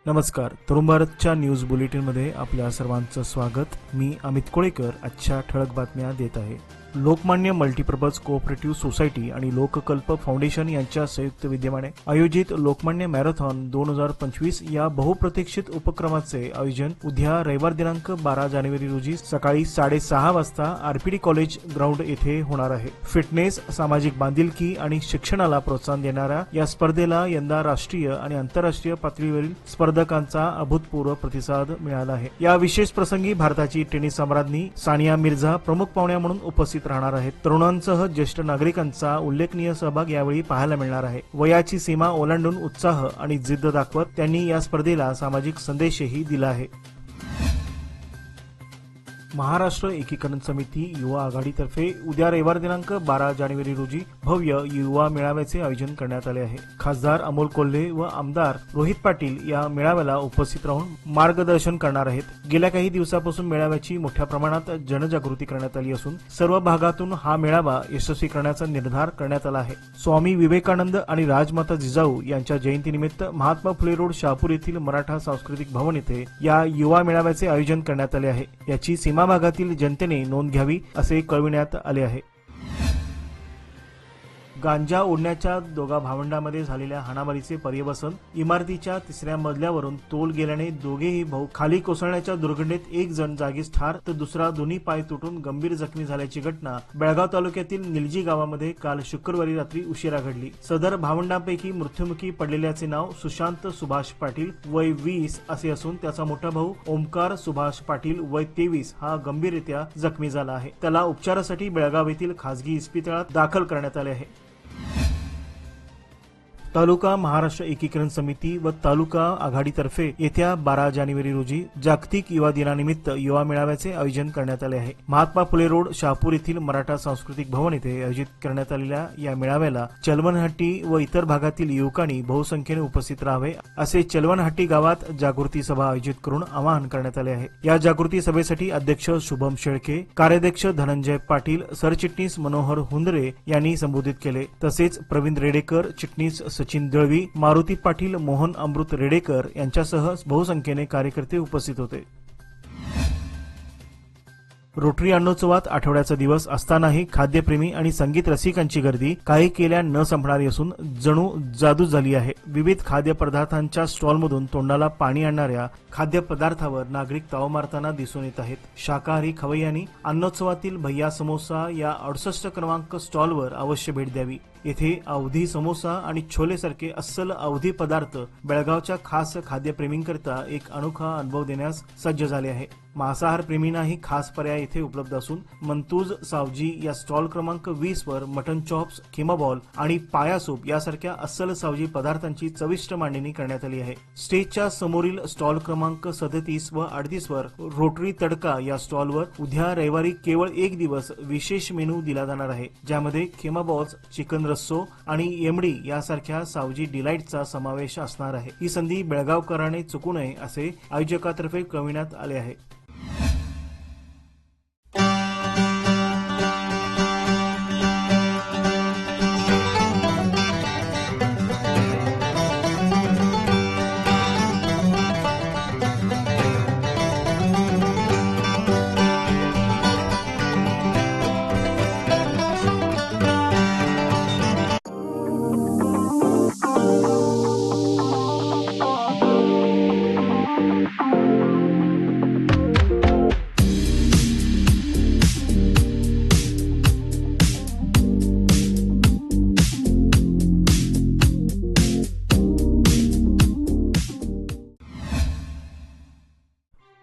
नमस्कार, तरुण भारतच्या न्यूज बुलेटिनमध्ये आपल्या सर्वांचं स्वागत। मी अमित कोळेकर आजच्या ठळक बातम्या देत आहे। लोकमान्य मल्टीपर्पज कोऑपरेटिव्ह सोसायटी आणि लोककल्प फाउंडेशन यांच्या संयुक्त विद्यमाने आयोजित लोकमान्य मॅरेथॉन 2025 या बहुप्रतीक्षित उपक्रमाचे आयोजन उद्या रविवार दिनांक 12 जानेवारी रोजी सकाळी 6:30 वाजता आरपीडी कॉलेज ग्राउंड येथे होणार आहे। फिटनेस, सामाजिक बांधिलकी आणि शिक्षणाला प्रोत्साहन देणाऱ्या या स्पर्धेला यंदा राष्ट्रीय आणि आंतरराष्ट्रीय पातळीवरील स्पर्धकांचा अभूतपूर्व प्रतिसाद मिळाला आहे। या विशेष प्रसंगी भारताची टेनिस सम्राज्ञी सानिया मिर्झा प्रमुख पाहुण्या म्हणून उपस्थित राहणार आहेत। तरुणांसह ज्येष्ठ नागरिकांचा उल्लेखनीय सहभाग यावेळी पाहायला मिळणार आहे। वयाची सीमा ओलांडून उत्साह आणि जिद्द दाखवत त्यांनी या स्पर्धेला सामाजिक संदेशही दिला आहे। महाराष्ट्र एकीकरण समिती युवा आघाडीतर्फे उद्या रविवार दिनांक 12 जानेवारी रोजी भव्य युवा मेळाव्याचे आयोजन करण्यात आले आहे। खासदार अमोल कोल्हे व आमदार रोहित पाटील या मेळाव्याला उपस्थित राहून मार्गदर्शन करणार आहेत। गेल्या काही दिवसापासून मेळाव्याची मोठ्या प्रमाणात जनजागृती करण्यात आली असून सर्व भागातून हा मेळावा यशस्वी करण्याचा निर्धार करण्यात आला आहे। स्वामी विवेकानंद आणि राजमाता जिजाऊ यांच्या जयंतीनिमित्त महात्मा फुले रोड शहापूर येथील मराठा सांस्कृतिक भवन येथे या युवा मेळाव्याचे आयोजन करण्यात आले आहे। याची सीमा भागातील जनतेने नोंद घ्यावी असे कळविण्यात आले आहे। गांजा ओढण्याच्या दोघा भावंडांमध्ये झालेल्या हाणामारीचे पर्यवसन इमारतीच्या 3ऱ्या मजल्यावरून तोल गेल्याने दोघेही भाऊ खाली कोसळण्याच्या दुर्घटनेत एक जण जागीच ठार तर दुसरा दोन्ही पाय तुटून गंभीर जखमी झाल्याची घटना बेळगाव तालुक्यातील निलजी गावामध्ये काल शुक्रवारी रात्री उशिरा घडली। सदर भावंडांपैकी मृत्युमुखी पडलेल्याचे नाव सुशांत सुभाष पाटील वय 20 असे असून त्याचा मोठा भाऊ ओमकार सुभाष पाटील वय 23 हा गंभीररित्या जखमी झाला आहे। त्याला उपचारासाठी बेळगाव येथील खासगी इस्पितळात दाखल करण्यात आले आहे। तालुका महाराष्ट्र एकीकरण समिती व तालुका आघाडीतर्फे येत्या 12 जानेवारी रोजी जागतिक युवा दिनानिमित्त युवा मेळाव्याचे आयोजन करण्यात आले आहे। महात्मा फुले रोड शहापूर येथील मराठा सांस्कृतिक भवन येथे आयोजित करण्यात आलेल्या या मेळाव्याला चलवनहट्टी व इतर भागातील युवकांनी बहुसंख्येने उपस्थित राहावे असे चलवनहट्टी गावात जागृती सभा आयोजित करून आवाहन करण्यात आले आहे। या जागृती सभेसाठी अध्यक्ष शुभम शेळके, कार्याध्यक्ष धनंजय पाटील, सरचिटणीस मनोहर हुंदरे यांनी संबोधित केले। तसेच प्रवीण रेडेकर, चिटणीस सचिन दळवी, मारुती पाटील, मोहन अमृत रेडेकर यांच्यासह बहुसंख्येने कार्यकर्ते उपस्थित होते। रोटरी अन्नोत्सवात आठवड्याचा दिवस असतानाही खाद्यप्रेमी आणि संगीत रसिकांची गर्दी काही केल्या न संपणारी असून जणू जादू झाली आहे। विविध खाद्यपदार्थांच्या स्टॉलमधून तोंडाला पाणी आणणाऱ्या खाद्यपदार्थावर नागरिक ताव मारताना दिसून येत आहेत। शाकाहारी खवय्यांनी अन्नोत्सवातील भैया समोसा या 68 क्रमांक स्टॉलवर अवश्य भेट द्यावी। येथे अवधी समोसा आणि छोलेसारखे अस्सल अवधी पदार्थ बेळगावच्या खास खाद्यप्रेमींकरिता एक अनोखा अनुभव देण्यास सज्ज झाले आहे। मांसाहार प्रेमींनाही खास पर्याय येथे उपलब्ध असून मंतूज सावजी या स्टॉल क्रमांक 20 वर मटन चॉप्स, खिमा बॉल आणि पाया सूप यासारख्या अस्सल सावजी पदार्थांची चविष्ट मांडणी करण्यात आली आहे। स्टेजच्या समोरील स्टॉल क्रमांक 37 व 38 वर रोटरी तडका या स्टॉलवर उद्या रविवारी केवळ एक दिवस विशेष मेनू दिला जाणार आहे, ज्यामध्ये खिमा बॉल्स, चिकन रस्सो आणि एमडी यासारख्या सावजी डिलाइटचा समावेश असणार आहे। ही संधी बेळगावकरांनी चुकू नये असे आयोजकातर्फे कळविण्यात आले आहे।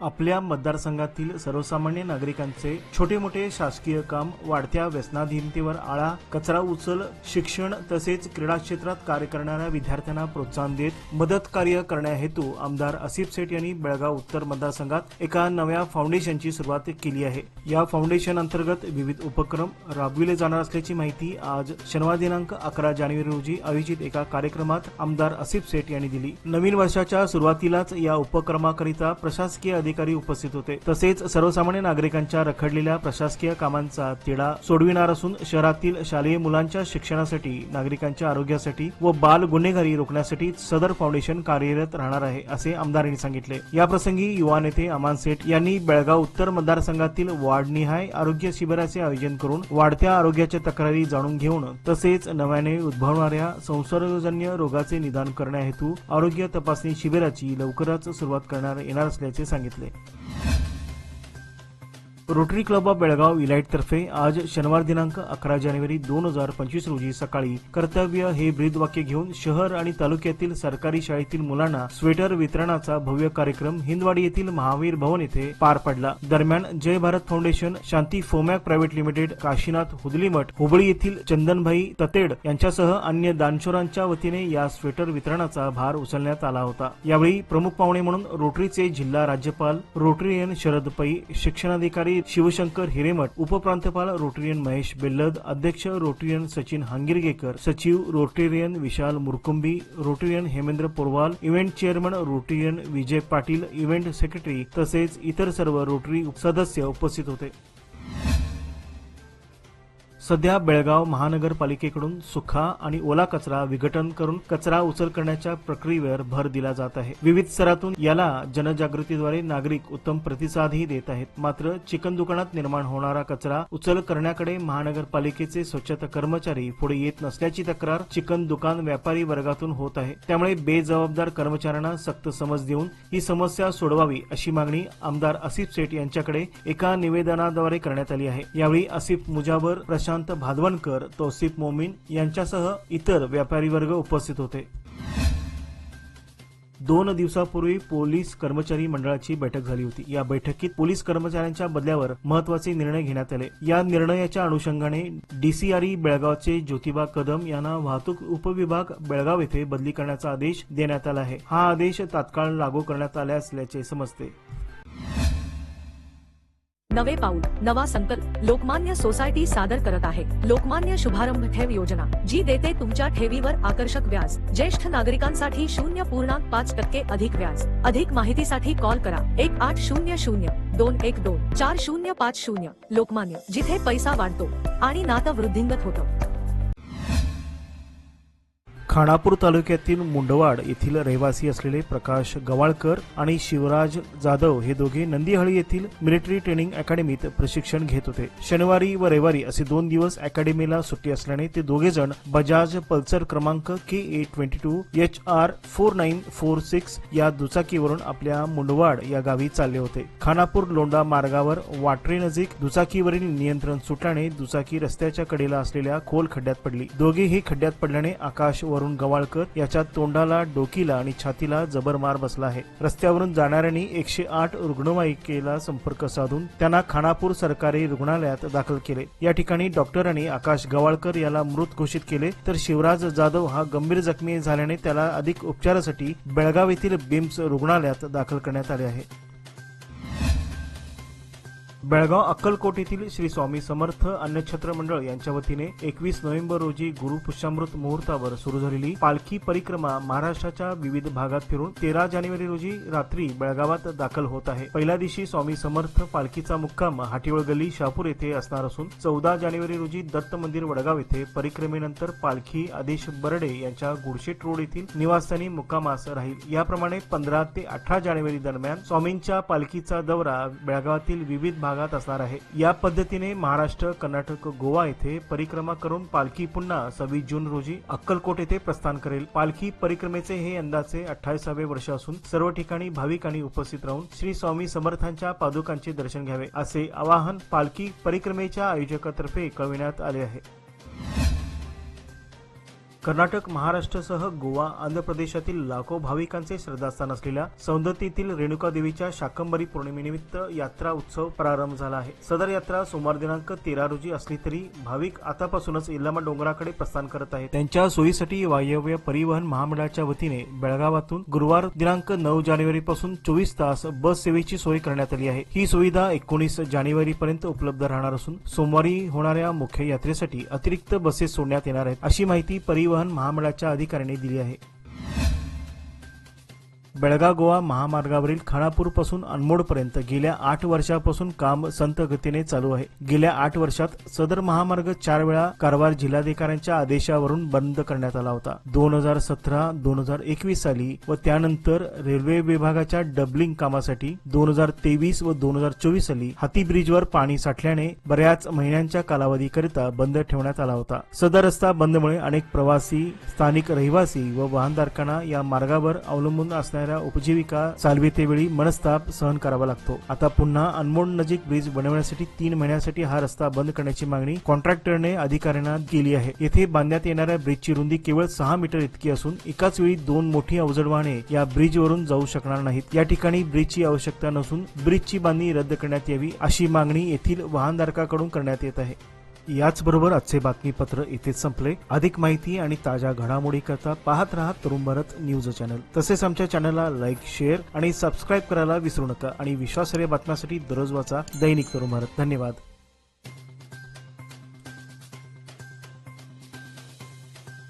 आपल्या मतदारसंघातील सर्वसामान्य नागरिकांचे छोटे मोठे शासकीय काम, वाढत्या व्यसनाधीनतेवर आळा, कचरा उचल, शिक्षण तसेच क्रीडा क्षेत्रात कार्य करणाऱ्या विद्यार्थ्यांना प्रोत्साहन देत मदत कार्य करण्याहेतू आमदार आसिफ सेठ यांनी बेळगाव उत्तर मतदारसंघात एका नव्या फाउंडेशनची सुरुवात केली आहे। या फाउंडेशन अंतर्गत विविध उपक्रम राबविले जाणार असल्याची माहिती आज शनिवार दिनांक 11 जानेवारी रोजी आयोजित एका कार्यक्रमात आमदार आसिफ सेठ यांनी दिली। नवीन वर्षाच्या सुरुवातीलाच या उपक्रमाकरिता प्रशासकीय अधिकारी उपस्थित होते. तसेच सर्वसामान्य नागरिकांच्या रखडलेल्या प्रशासकीय कामांचा तिढा सोडविणार असून शहरातील शालेय मुलांच्या शिक्षणासाठी, नागरिकांच्या आरोग्यासाठी व बाल गुन्हेगारी रोखण्यासाठी सदर फाउंडेशन कार्यरत राहणार आहे, असे आमदारांनी सांगितले. याप्रसंगी युवा नेते अमान सेठ यांनी बेळगाव उत्तर मतदारसंघातील वार्डनिहाय आरोग्य शिबिराचे आयोजन करून वाढत्या आरोग्याच्या तक्रारी जाणून घेऊन तसेच नव्याने उद्भवणाऱ्या संसर्गजन्य रोगाचे निदान करण्या हेतू आरोग्य तपासणी शिबिराची लवकरच सुरुवात करण्यात येणार असल्याचे सांगितले. Rotary club of Belgaum elite तर्फे आज शनिवार दिनांक 11 जानेवारी 2025 रोजी सकाळी कर्तव्य हे ब्रीदवाक्य घेऊन शहर आणि तालुक्यातील सरकारी शाळेतील मुलांना स्वेटर वितरणाचा भव्य कार्यक्रम हिंदवाडी येथील महावीर भवन येथे पार पडला. दरम्यान जय भारत फाउंडेशन, शांती फोमॅक प्रायव्हेट लिमिटेड, काशीनाथ हुदलीमठ, हुबळी येथील चंदनभाई ततेड यांच्यासह अन्य दानशूरांच्या वतीने या स्वेटर वितरणाचा भार उचलण्यात आला होता. यावेळी प्रमुख पाहुणे म्हणून रोटरीचे जिल्हा राज्यपाल रोटरीयन शरद पै, शिक्षणाधिकारी शिवशंकर हिरेमठ, उपप्रांतपाल रोटरीयन महेश बेल्लद, अध्यक्ष रोटरीयन सचिन हांगिरगेकर, सचिव Rotarian Vishal Murkumbi, Rotarian Hemendra Porwal, event chairman Rotarian Vijay Patil, event secretary तसेच इतर सर्व रोटरी सदस्य उपस्थित होते. सध्या बेळगाव महानगरपालिकेकडून सुखा आणि ओला कचरा विघटन करून कचरा उचल करण्याच्या प्रक्रियेवर भर दिला जात आहे. विविध स्तरातून याला जनजागृतीद्वारे नागरिक उत्तम प्रतिसादही देत आहेत. मात्र चिकन दुकानात निर्माण होणारा कचरा उचल करण्याकडे महानगरपालिकेचे स्वच्छता कर्मचारी पुढे येत नसल्याची तक्रार चिकन दुकान व्यापारी वर्गातून होत आहे. त्यामुळे बेजबाबदार कर्मचाऱ्यांना सक्त समज देऊन ही समस्या सोडवावी अशी मागणी आमदार आसिफ सेठ यांच्याकडे एका निवेदनाद्वारे करण्यात आली आहे. यावेळी आसिफ मुजावर, प्रशांत भादवणकर, तौसिफ मोमीन यांच्यासह इतर व्यापारी वर्ग उपस्थित होते. 2 दिवसापूर्वी पोलीस कर्मचारी मंडळाची बैठक झाली होती. या बैठकीत पोलीस कर्मचाऱ्यांच्या बदल्यावर महत्वाचे निर्णय घेण्यात आले. या निर्णयाच्या अनुषंगाने डीसीआरई बेळगावचे ज्योतिबा कदम यांना वाहतूक उपविभाग बेळगाव येथे बदली करण्याचा आदेश देण्यात आला आहे. हा आदेश तात्काळ लागू करण्यात आला असल्याचे समजते. नवे पाऊल, नवा संकल्प लोकमान्य सोसायटी सादर करत आहे. लोकमान्य शुभारंभ ठेव योजना, जी देते तुमच्या ठेवीवर आकर्षक व्याज. ज्येष्ठ नागरिकांसाठी 0.5% अधिक व्याज. अधिक माहितीसाठी कॉल करा 1800-212-4050. लोकमान्य, जिथे पैसा वाढतो आणि नातं वृद्धिंगत होतं. खानापूर तालुक्यातील मुंडवाड येथील रहिवासी असलेले प्रकाश गवाळकर आणि शिवराज जाधव हे दोघे नंदीहळी येथील मिलिटरी ट्रेनिंग अकॅडमीत प्रशिक्षण घेत होते. शनिवारी व रविवारी असे 2 दिवस अकॅडमीला सुट्टी असल्याने ते दोघे जण बजाज पल्सर क्रमांक KA22HR4946 या दुचाकीवरून आपल्या मुंडवाड या गावी चालले होते. खानापूर लोंढा मार्गावर वाटरे नजीक दुचाकीवरील नियंत्रण सुटल्याने दुचाकी रस्त्याच्या कडेला असलेल्या खोल खड्ड्यात पडली. दोघेही खड्ड्यात पडल्याने आकाश वरुण गवाळकर याच्या तोंडाला, डोकीला आणि छातीला जबर मार बसला आहे. रस्त्यावरून जाणाऱ्यांनी 108 रुग्णवाहिकेला संपर्क साधून त्यांना खानापूर सरकारी रुग्णालयात दाखल केले. या ठिकाणी डॉक्टरांनी आकाश गवाळकर याला मृत घोषित केले, तर शिवराज जाधव हा गंभीर जखमी झाल्याने त्याला अधिक उपचारासाठी बेळगाव येथील बिम्स रुग्णालयात दाखल करण्यात आले आहे. बेळगाव अक्कलकोट येथील श्री स्वामी समर्थ अन्नछत्र मंडळ यांच्या वतीने 21 नोव्हेंबर रोजी गुरुपुष्यामृत मुहूर्तावर सुरू झालेली पालखी परिक्रमा महाराष्ट्राच्या विविध भागात फिरून 13 जानेवारी रोजी रात्री बेळगावात दाखल होत आहे. पहिल्या दिवशी स्वामी समर्थ पालखीचा मुक्काम हाटीवळ गल्ली शहापूर येथे असणार असून 14 जानेवारी रोजी दत्त मंदिर वडगाव येथे परिक्रमेनंतर पालखी आदेश बर्डे यांच्या गुडशेट रोड येथील निवासस्थानी मुक्कामास राहील. याप्रमाणे 15 ते 18 जानेवारी दरम्यान स्वामींच्या पालखीचा दौरा बेळगावातील विविध भागात असणार आहे. या पद्धतीने महाराष्ट्र, कर्नाटक, गोवा येथे परिक्रमा करून पालखी पुन्हा 26 जून रोजी अक्कलकोट येथे प्रस्थान करेल. पालखी परिक्रमेचे हे यंदाचे 28वे वर्ष असून सर्व ठिकाणी भाविकांनी उपस्थित राहून श्री स्वामी समर्थांच्या पादुकांचे दर्शन घ्यावे असे आवाहन पालखी परिक्रमेच्या आयोजकातर्फे कळविण्यात आले आहे. कर्नाटक, महाराष्ट्रासह गोवा, आंध्र प्रदेशातील लाखो भाविकांचे श्रद्धास्थान असलेल्या सौंदत्तीतील रेणुका देवीच्या शाकंभरी पौर्णिमेनिमित्त यात्रा उत्सव प्रारंभ झाला आहे. सदर यात्रा सोमवार दिनांक 13 रोजी असली तरी भाविक आतापासूनच इल्लामा डोंगराकडे प्रस्थान करत आहेत. त्यांच्या सोयीसाठी वायव्य परिवहन महामंडळाच्या वतीने बेळगावातून गुरुवार दिनांक 9 जानेवारी पासून 24 तास बस सेवेची सोय करण्यात आली आहे. ही सुविधा 19 जानेवारी पर्यंत उपलब्ध राहणार असून सोमवारी होणाऱ्या मुख्य यात्रेसाठी अतिरिक्त बसेस सोडण्यात येणार आहेत, अशी माहिती परिवहन महामंडळाच्या अधिकाऱ्यांनी दिली आहे. बेळगाव गोवा महामार्गावरील खानापूर पासून अनमोड पर्यंत गेल्या 8 वर्षापासून काम संत गतीने चालू आहे। गेल्या 8 वर्षात सदर महामार्ग 4 वेळा कारवार जिल्हाधिकाऱ्यांच्या आदेशावरून बंद करण्यात आला होता। 2017, 2021 साली व त्यानंतर रेल्वे विभागाच्या डबलिंग कामासाठी 2023 व 2024 साली हाती ब्रिजवर पाणी साठल्याने बऱ्याच महिन्यांच्या कालावधीकरिता बंद ठेवण्यात आला होता। सदर रस्ता बंदमुळे अनेक प्रवासी, स्थानिक रहिवासी व वाहनधारकांना या मार्गावर अवलंबून असणाऱ्या उपजीविका चालवितेवेळी मनस्ताप सहन करावा लागतो। आता पुन्हा अनमोड नजीक ब्रिज बनवण्यासाठी 3 महिन्यासाठी हा रस्ता बंद करण्याची मागणी कॉन्ट्रॅक्टरने अधिकाऱ्यांना केली आहे। येथे बांधण्यात येणाऱ्या ब्रिजची रुंदी केवळ 6 मीटर इतकी असून एकाच वेळी 2 मोठी अवजड वाहने या ब्रिजवरून जाऊ शकणार नाहीत। या ठिकाणी ब्रिजची आवश्यकता नसून ब्रिजची बांधणी रद्द करण्यात यावी अशी मागणी येथील वाहनधारकाकडून करण्यात येत आहे। याचबरोबर आजचे बातमीपत्र इथेच संपले। अधिक माहिती आणि ताज्या घडामोडी करता पाहत रहा तरुण भारत न्यूज चॅनल। तसेच आमच्या चॅनलला लाईक, शेअर आणि सबस्क्राईब करायला विसरू नका आणि विश्वासार्ह बातम्यांसाठी दररोज वाचा दैनिक तरुण भारत। धन्यवाद।